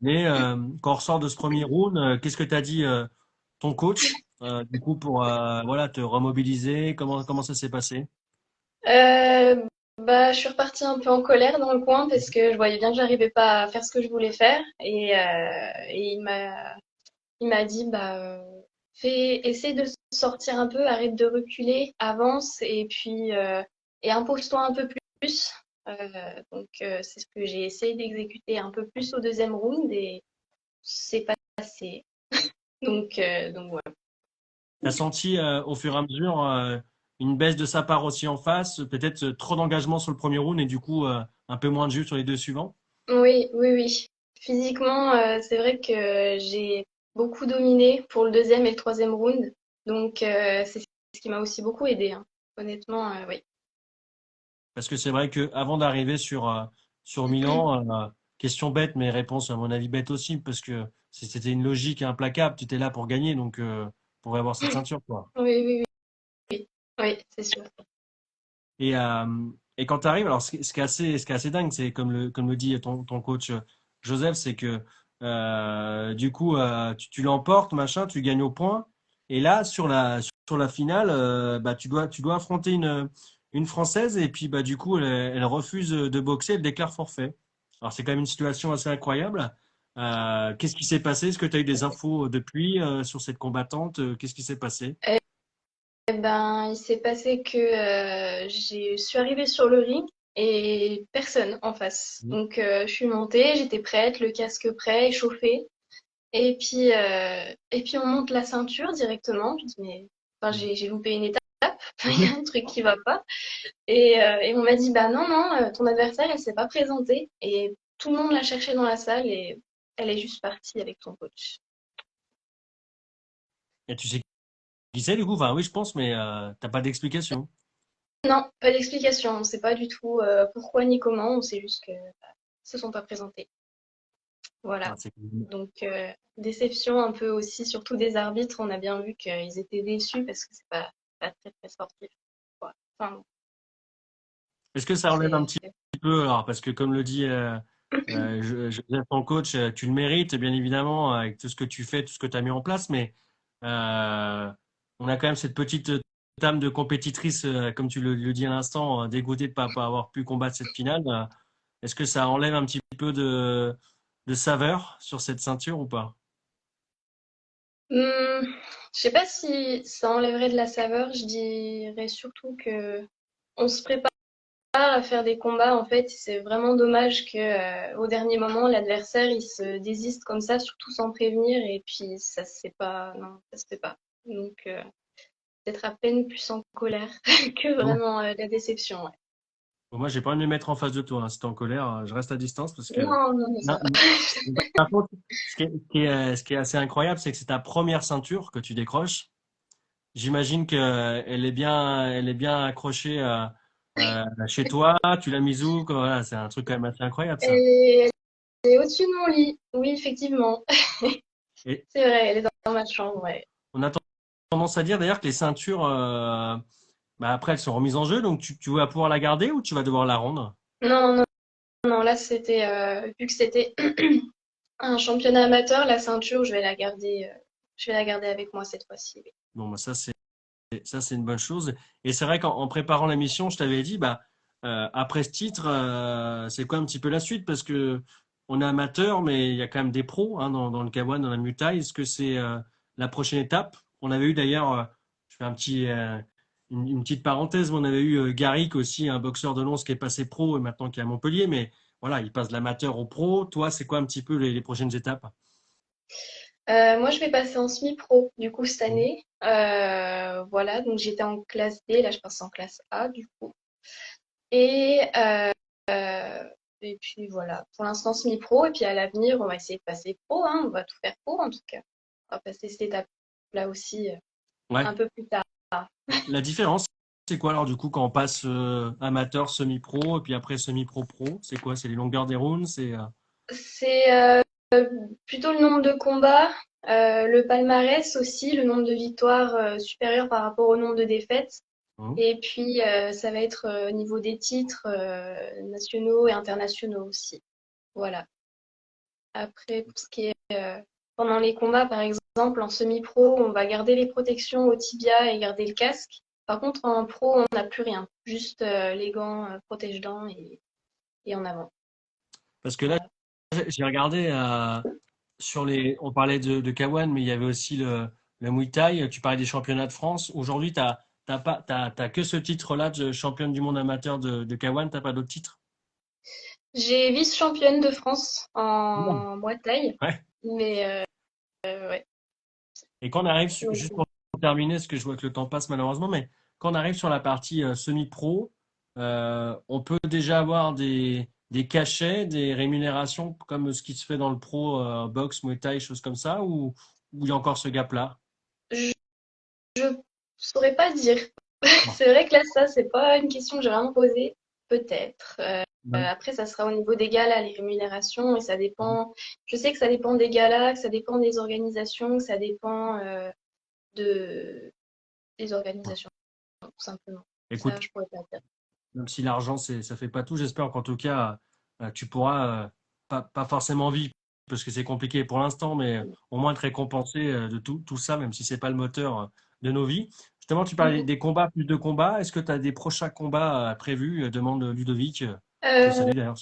D: Mais quand on ressort de ce premier round, qu'est-ce que t'as dit ton coach, du coup, pour voilà, te remobiliser? Comment ça s'est passé?
F: Euh, Bah, je suis repartie un peu en colère dans le coin parce que je voyais bien que j'arrivais pas à faire ce que je voulais faire. Et il m'a dit, bah, essaie de sortir un peu, arrête de reculer, avance et impose-toi un peu plus. C'est ce que j'ai essayé d'exécuter un peu plus au deuxième round et c'est passé. Donc voilà.
D: T'as senti au fur et à mesure une baisse de sa part aussi en face, peut-être trop d'engagement sur le premier round et du coup un peu moins de jus sur les deux suivants?
F: Oui, oui, oui. Physiquement, c'est vrai que j'ai beaucoup dominé pour le deuxième et le troisième round. C'est ce qui m'a aussi beaucoup aidé, hein. Honnêtement, oui.
D: Parce que c'est vrai que avant d'arriver sur Milan, question bête, mais réponse à mon avis bête aussi, parce que c'était une logique implacable. Tu étais là pour gagner, donc pour avoir cette ceinture, quoi.
F: Oui, oui, oui. Oui, c'est sûr.
D: Et, euh, et quand tu arrives, alors ce qui est assez dingue, c'est comme le dit ton coach Joseph, c'est que du coup tu l'emportes, machin, tu gagnes au point. Et là sur la finale, bah tu dois affronter une Française et puis bah du coup elle refuse de boxer, elle déclare forfait. Alors c'est quand même une situation assez incroyable. Qu'est-ce qui s'est passé? Est-ce que tu as eu des infos depuis sur cette combattante? Qu'est-ce qui s'est passé?
F: Eh ben, il s'est passé que je suis arrivée sur le ring et personne en face. Je suis montée, j'étais prête, le casque prêt, échauffé. Et puis on monte la ceinture directement. Je dis, mais enfin, j'ai loupé une étape, il y a un truc qui va pas. Et on m'a dit, bah non, non, ton adversaire, elle s'est pas présentée. Et tout le monde l'a cherchée dans la salle et elle est juste partie avec ton coach.
D: Et tu sais qui c'est du coup? Enfin oui je pense, mais t'as pas d'explication.
F: Non, pas d'explication. On sait pas du tout pourquoi ni comment. On sait juste que se sont pas présentés.
D: Ah,
F: Voilà.
D: c'est
F: Déception un peu aussi, surtout des arbitres. On a bien vu qu'ils étaient déçus parce que c'est pas très très sportif, quoi. Enfin,
D: Est-ce que ça enlève un
F: c'est
D: petit peu, alors, parce que comme le dit ton coach, tu le mérites, bien évidemment, avec tout ce que tu fais, tout ce que tu as mis en place, mais on a quand même cette petite âme de compétitrice, comme tu le dis à l'instant, dégoûtée de ne pas avoir pu combattre cette finale. Est-ce que ça enlève un petit peu de saveur sur cette ceinture ou pas?
F: Je sais pas si ça enlèverait de la saveur. Je dirais surtout que on se prépare à faire des combats. En fait, c'est vraiment dommage que au dernier moment, l'adversaire il se désiste comme ça, surtout sans prévenir. Et puis ça se fait pas. Non, ça se fait pas. Peut-être à peine plus en colère que vraiment la déception. Ouais.
D: Bon, moi, j'ai pas envie de me mettre en face de toi, hein. Si t'es en colère, je reste à distance parce que.
F: Non, non, mais
D: Non,
F: ça.
D: par contre, ce qui est assez incroyable, c'est que c'est ta première ceinture que tu décroches. J'imagine qu'elle est bien accrochée chez toi. Tu l'as mise où? Voilà, c'est un truc quand même assez incroyable,
F: Elle
D: ça.
F: est, elle est au-dessus de mon lit. Oui, effectivement.
D: Et
F: C'est vrai, elle est dans ma chambre. Ouais.
D: on a tendance à dire d'ailleurs que les ceintures, bah, après, elles sont remises en jeu. Donc, tu vas pouvoir la garder ou tu vas devoir la rendre?
F: Non, non, non, là, vu que c'était un championnat amateur, la ceinture, je vais la garder avec moi cette fois-ci. Oui.
D: Bon, bah, ça, c'est une bonne chose. Et c'est vrai qu'en préparant la mission, je t'avais dit, bah, après ce titre, c'est quoi un petit peu la suite? Parce que on est amateur, mais il y a quand même des pros hein, dans le K1, dans la Muay Thai. Est-ce que c'est la prochaine étape? On avait eu d'ailleurs, je fais une petite parenthèse, mais on avait eu Garrick aussi, un boxeur de Lons qui est passé pro et maintenant qui est à Montpellier. Mais voilà, il passe de l'amateur au pro. Toi, c'est quoi un petit peu les prochaines étapes?
F: Moi, je vais passer en semi-pro, du coup, cette année. Voilà, donc j'étais en classe D, là, je passe en classe A, du coup. Et, euh, et puis voilà, pour l'instant semi-pro, et puis à l'avenir, on va essayer de passer pro, hein, on va tout faire pour en tout cas. On va passer cette étape-là aussi
D: Ouais.
F: un peu plus tard.
D: La différence, c'est quoi alors du coup quand on passe amateur, semi-pro et puis après semi-pro-pro? C'est quoi? C'est les longueurs des rounds?
F: C'est plutôt le nombre de combats, le palmarès aussi, le nombre de victoires supérieur par rapport au nombre de défaites.
D: Hein.
F: Et puis, ça va être au niveau des titres nationaux et internationaux aussi. Voilà. Après, pour ce qui est pendant les combats, par exemple, en semi-pro, on va garder les protections au tibia et garder le casque. Par contre, en pro, on n'a plus rien. Juste les gants protège-dents et en avant.
D: Parce que là,
F: Voilà.
D: j'ai regardé on parlait de K1, mais il y avait aussi le Muay Thai. Tu parlais des championnats de France. Aujourd'hui, t'as que ce titre-là de championne du monde amateur de K1. T'as pas d'autres titres?
F: J'ai vice-championne de France
D: Non.
F: en Muay Thai,
D: Ouais.
F: mais ouais.
D: Et quand on arrive,
F: Donc,
D: juste pour terminer, parce que je vois que le temps passe malheureusement, mais quand on arrive sur la partie semi-pro, on peut déjà avoir des cachets, des rémunérations comme ce qui se fait dans le pro, boxe, Muay Thai, choses comme ça, ou il y a encore ce gap-là?
F: je je saurais pas dire.
D: Bon.
F: C'est vrai que là, ça, c'est pas une question que j'ai vraiment posée. Peut-être.
D: Ouais.
F: Après, ça sera au niveau des galas, les rémunérations, et ça dépend. Je sais que ça dépend des galas, que ça dépend des organisations, que ça dépend de des organisations, tout simplement.
D: Écoute,
F: Ça, je pourrais pas dire.
D: même si l'argent, ça fait pas tout, j'espère qu'en tout cas, tu pourras, pas forcément vivre, parce que c'est compliqué pour l'instant, mais au moins être récompensé de tout ça, même si c'est pas le moteur de nos vies. Justement, tu parlais
F: Mhm.
D: des combats, plus de combats. Est-ce que tu as des prochains combats prévus? Demande Ludovic. Je le
F: Euh,
D: salue d'ailleurs.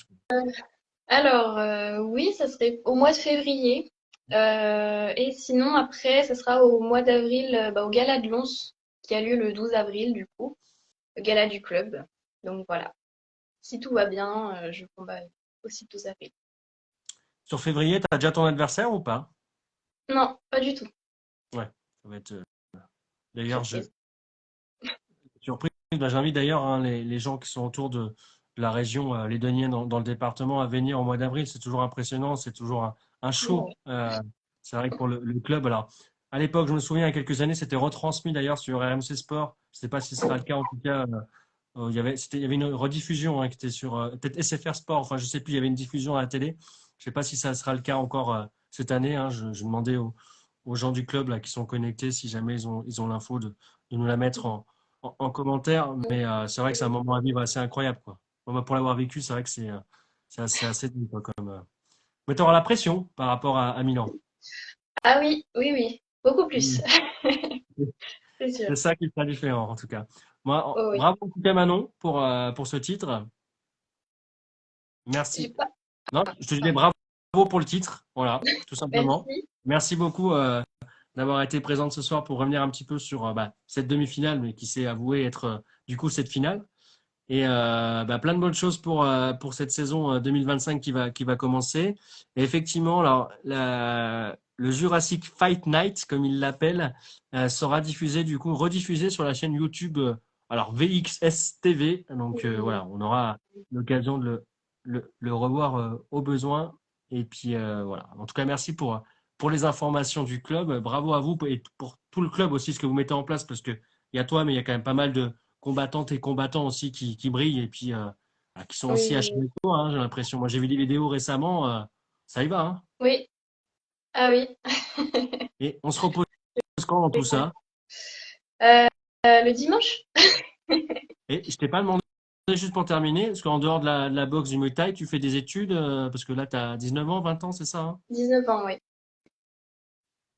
F: alors, oui, ça serait au mois de février. Et sinon, après, ça sera au mois d'avril, au gala de Lons, qui a lieu le 12 avril, du coup, le gala du club. Donc voilà. Si tout va bien, je combats aussi le 12 avril.
D: Sur février, tu as déjà ton adversaire ou pas?
F: Non, pas du tout.
D: Ouais, ça va être. D'ailleurs,
F: Surprise.
D: surprise. Bah, j'invite d'ailleurs hein, les gens qui sont autour de la région lédonienne dans le département à venir au mois d'avril. C'est toujours impressionnant, c'est toujours un show.
F: Ouais.
D: C'est vrai que pour le club, alors à l'époque, je me souviens, il y a quelques années, c'était retransmis d'ailleurs sur RMC Sport. Je ne sais pas si ce sera le cas en tout cas. Il y avait une rediffusion hein, qui était sur peut-être SFR Sport. Enfin, je sais plus, il y avait une diffusion à la télé. Je ne sais pas si ça sera le cas encore cette année. Hein. Je demandais aux gens du club là, qui sont connectés si jamais ils ont l'info de nous la mettre en commentaire. Mais c'est vrai que c'est un moment à vivre assez incroyable, quoi. Bon, bah, pour l'avoir vécu, c'est vrai que c'est assez dingue, quoi, mais tu auras la pression par rapport à Milan.
F: Ah oui, oui, oui. Beaucoup plus.
D: Mm.
F: C'est sûr.
D: C'est ça qui sera différent, en tout cas. Moi,
F: Oh oui.
D: bravo en tout cas, Manon, pour ce titre.
F: J'ai
D: Merci.
F: pas.
D: Non, je te disais bravo pour le titre. Voilà, tout simplement.
F: Merci.
D: Merci beaucoup d'avoir été présente ce soir pour revenir un petit peu sur cette demi-finale, mais qui s'est avouée être du coup cette finale. Et plein de bonnes choses pour cette saison 2025 qui va commencer. Et effectivement, alors, le Jurassic Fight Night, comme ils l'appellent, sera diffusé, du coup, rediffusé sur la chaîne YouTube alors VXS TV. Donc voilà, on aura l'occasion de le revoir au besoin. Et puis voilà. En tout cas, merci pour les informations du club. Bravo à vous et pour tout le club aussi, ce que vous mettez en place, parce que il y a toi, mais il y a quand même pas mal de combattantes et combattants aussi qui brillent et puis qui sont aussi à
F: Oui,
D: chaud, hein, j'ai l'impression. Moi, j'ai vu des vidéos récemment, ça y va. Hein.
F: oui. Ah oui.
D: Et on se repose quand dans tout ça?
F: Le dimanche?
D: Et je t'ai pas demandé juste pour terminer, parce qu'en dehors de la boxe du Muay Thai, tu fais des études, parce que là, tu as 19 ans, 20 ans, c'est ça, hein?
F: 19 ans, oui.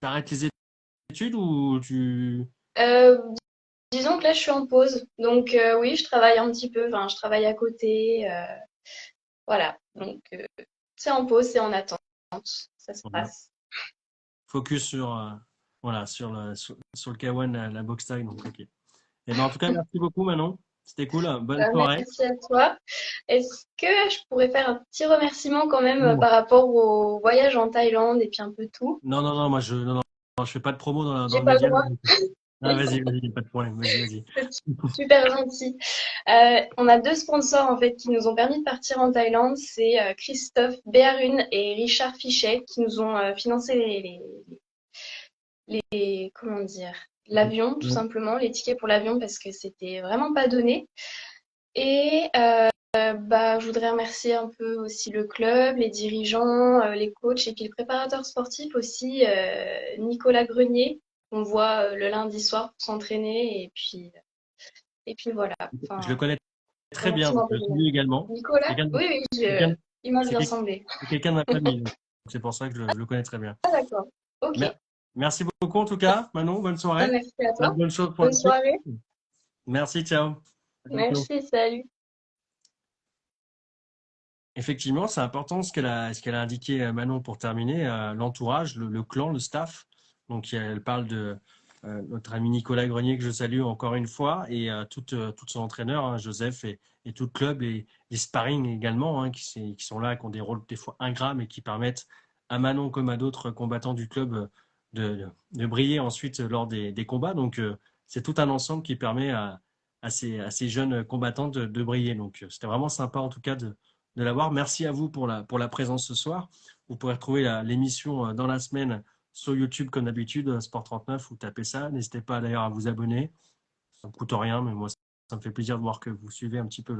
D: Tu arrêtes les études ou tu...
F: Euh, disons que là, je suis en pause. Donc, oui, je travaille un petit peu. Enfin, je travaille à côté. Voilà. Donc, c'est en pause, c'est en attente. Ça se
D: Voilà.
F: passe.
D: Focus sur, voilà, sur le K1, la boxe Thai, donc ok. Eh ben, en tout cas, merci beaucoup, Manon. C'était cool. Bonne soirée.
F: Merci à toi. Est-ce que je pourrais faire un petit remerciement quand même
D: Non,
F: par rapport au voyage en Thaïlande et puis un peu tout?
D: non, moi, non, je fais pas de promo dans
F: J'ai
D: le
F: pas le
D: média.
F: droit.
D: Ah, vas-y, pas de problème. Vas-y.
F: C'est super gentil. On a deux sponsors en fait qui nous ont permis de partir en Thaïlande. C'est Christophe Béarune et Richard Fichet qui nous ont financé comment dire, l'avion tout simplement, les tickets pour l'avion parce que c'était vraiment pas donné. Et bah, je voudrais remercier un peu aussi le club, les dirigeants, les coachs et puis le préparateur sportif aussi, Nicolas Grenier, qu'on voit le lundi soir pour s'entraîner. Et puis voilà.
D: Je le
F: Enfin,
D: connais très bien, donc
F: remerciement
D: je le
F: personnel.
D: salue également.
F: Nicolas?
D: Quelqu'un de,
F: Oui, oui,
D: quelqu'un,
F: il m'a
D: c'est
F: bien
D: quel-
F: semblé.
D: c'est quelqu'un de ma famille, donc c'est pour ça que je le connais très bien.
F: Ah d'accord. Ok.
D: Mer- Merci beaucoup en tout cas, Manon. Bonne
F: Ah,
D: soirée.
F: merci à
D: Plein de
F: toi.
D: bonnes choses pour la
F: Bonne
D: suite.
F: soirée.
D: Merci, ciao. À bientôt.
F: Merci, salut.
D: Effectivement, c'est important ce qu'elle a indiqué, Manon, pour terminer, l'entourage, le clan, le staff. Donc, elle parle de notre ami Nicolas Grenier, que je salue encore une fois, et tout son entraîneur, hein, Joseph, et tout le club, et les sparring également, hein, qui sont là, qui ont des rôles des fois ingrats, mais qui permettent à Manon comme à d'autres combattants du club de briller ensuite lors des combats. Donc, c'est tout un ensemble qui permet à ces jeunes combattants de briller. Donc, c'était vraiment sympa, en tout cas, de l'avoir. Merci à vous pour la présence ce soir. Vous pourrez retrouver l'émission dans la semaine sur YouTube comme d'habitude, Sport 39, vous tapez ça. N'hésitez pas d'ailleurs à vous abonner. Ça ne coûte rien, mais moi, ça me fait plaisir de voir que vous suivez un petit peu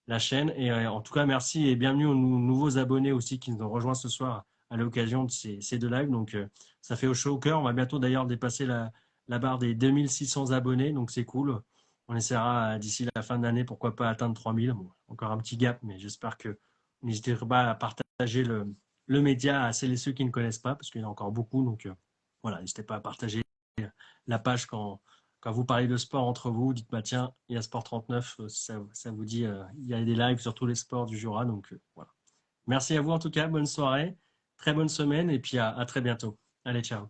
D: la chaîne. Et en tout cas, merci et bienvenue aux nouveaux abonnés aussi qui nous ont rejoints ce soir à l'occasion de ces deux lives. Donc, ça fait au chaud au cœur. On va bientôt d'ailleurs dépasser la barre des 2600 abonnés, donc c'est cool. On essaiera d'ici la fin de l'année, pourquoi pas atteindre 3000. Bon, encore un petit gap, mais j'espère que n'hésitez pas à partager le média à celles et ceux qui ne connaissent pas, parce qu'il y en a encore beaucoup. Donc voilà, n'hésitez pas à partager la page quand vous parlez de sport entre vous. Dites, bah tiens, il y a Sport 39, ça vous dit, il y a des lives sur tous les sports du Jura. Donc voilà. Merci à vous en tout cas, bonne soirée, très bonne semaine, et puis à très bientôt. Allez, ciao.